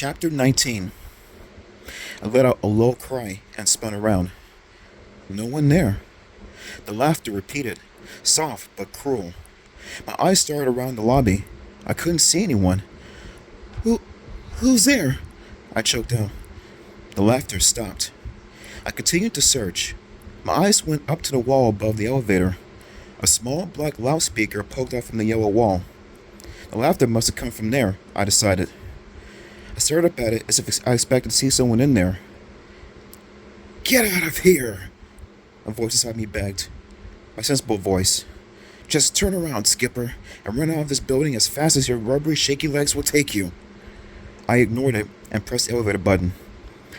Chapter 19. I let out a low cry and spun around. No one there. The laughter repeated, soft but cruel. My eyes started around the lobby. I couldn't see anyone. Who, who's there? I choked out. The laughter stopped. I continued to search. My eyes went up to the wall above the elevator. A small black loudspeaker poked out from the yellow wall. The laughter must have come from there, I decided. I stared up at it as if I expected to see someone in there. Get out of here! A voice inside me begged. My sensible voice. Just turn around, Skipper, and run out of this building as fast as your rubbery, shaky legs will take you. I ignored it and pressed the elevator button.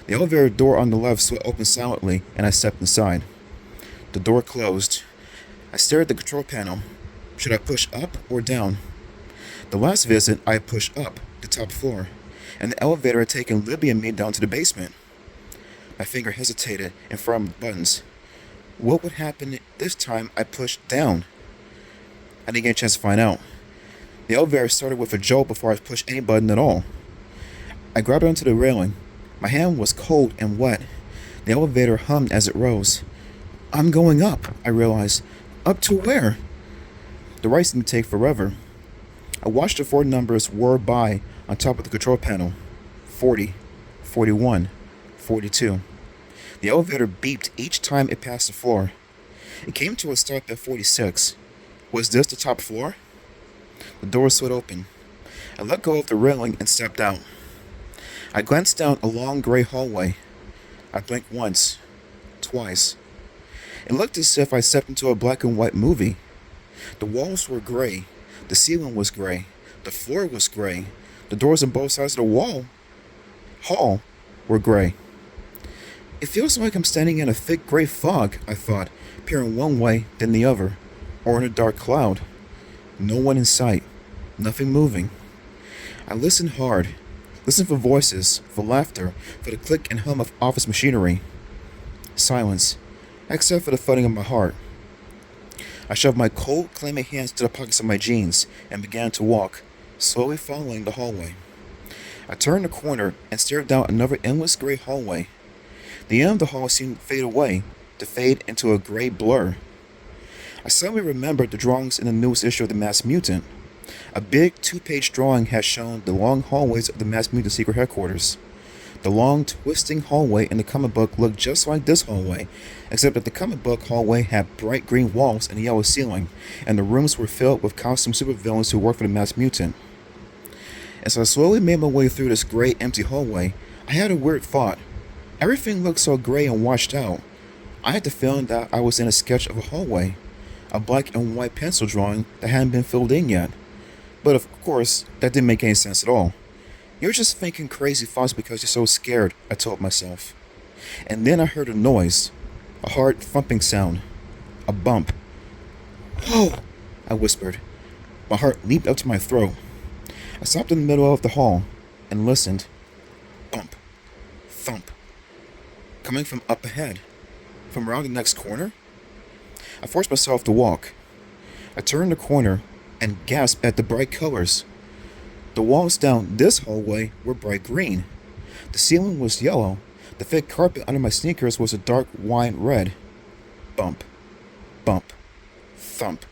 The elevator door on the left swung open silently, and I stepped inside. The door closed. I stared at the control panel. Should I push up or down? The last visit, I pushed up, the top floor, and the elevator had taken Libby and me down to the basement. My finger hesitated in front of the buttons. What would happen this time I pushed down? I didn't get a chance to find out. The elevator started with a jolt before I pushed any button at all. I grabbed onto the railing. My hand was cold and wet. The elevator hummed as it rose. I'm going up, I realized. Up to where? The right seemed to take forever. I watched the four numbers whir by on top of the control panel. 40, 41, 42. The elevator beeped each time it passed the floor. It came to a stop at 46. Was this the top floor? The door slid open. I let go of the railing and stepped out. I glanced down a long gray hallway. I blinked once, twice. It looked as if I stepped into a black and white movie. The walls were gray. The ceiling was gray. The floor was gray. The doors on both sides of the hall were gray. It feels like I'm standing in a thick gray fog, I thought, peering one way, then the other, or in a dark cloud. No one in sight. Nothing moving. I listened hard. Listened for voices, for laughter, for the click and hum of office machinery. Silence, except for the thudding of my heart. I shoved my cold, clammy hands to the pockets of my jeans and began to walk, slowly following the hallway. I turned the corner and stared down another endless gray hallway. The end of the hall seemed to fade away, to fade into a gray blur. I suddenly remembered the drawings in the newest issue of the Mass Mutant. A big two-page drawing had shown the long hallways of the Mass Mutant secret headquarters. The long, twisting hallway in the comic book looked just like this hallway, except that the comic book hallway had bright green walls and a yellow ceiling, and the rooms were filled with costumed supervillains who worked for the Mass Mutant. As I slowly made my way through this gray, empty hallway, I had a weird thought. Everything looked so gray and washed out. I had the feeling that I was in a sketch of a hallway, a black and white pencil drawing that hadn't been filled in yet. But of course, that didn't make any sense at all. You're just thinking crazy thoughts because you're so scared, I told myself. And then I heard a noise, a hard thumping sound, a bump. Whoa, I whispered. My heart leaped up to my throat. I stopped in the middle of the hall and listened. Bump, thump. Coming from up ahead, from around the next corner. I forced myself to walk. I turned the corner and gasped at the bright colors. The walls down this hallway were bright green. The ceiling was yellow. The thick carpet under my sneakers was a dark wine red. Bump, bump, thump.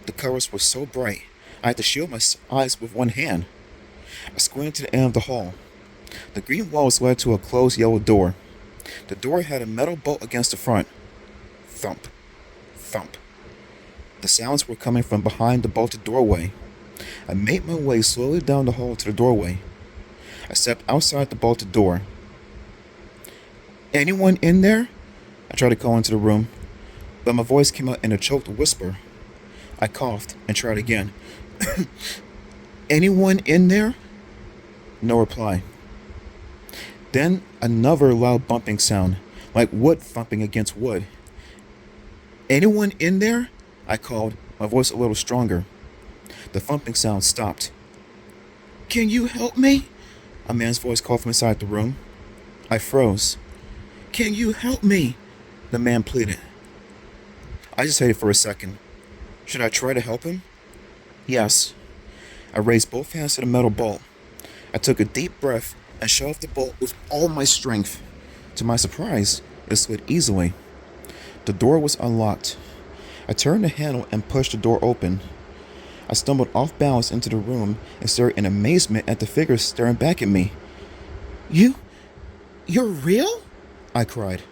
The colors were so bright, I had to shield my eyes with one hand. I squinted to the end of the hall. The green walls led to a closed yellow door. The door had a metal bolt against the front. Thump, thump. The sounds were coming from behind the bolted doorway. I made my way slowly down the hall to the doorway. I stepped outside the bolted door. Anyone in there? I tried to call into the room, but my voice came out in a choked whisper. I coughed and tried again. Anyone in there? No reply. Then another loud bumping sound, like wood thumping against wood. Anyone in there? I called, my voice a little stronger. The thumping sound stopped. Can you help me? A man's voice called from inside the room. I froze. Can you help me? The man pleaded. I hesitated for a second. Should I try to help him? Yes. I raised both hands to the metal bolt. I took a deep breath and shoved the bolt with all my strength. To my surprise, it slid easily. The door was unlocked. I turned the handle and pushed the door open. I stumbled off balance into the room and stared in amazement at the figure staring back at me. You're real? I cried.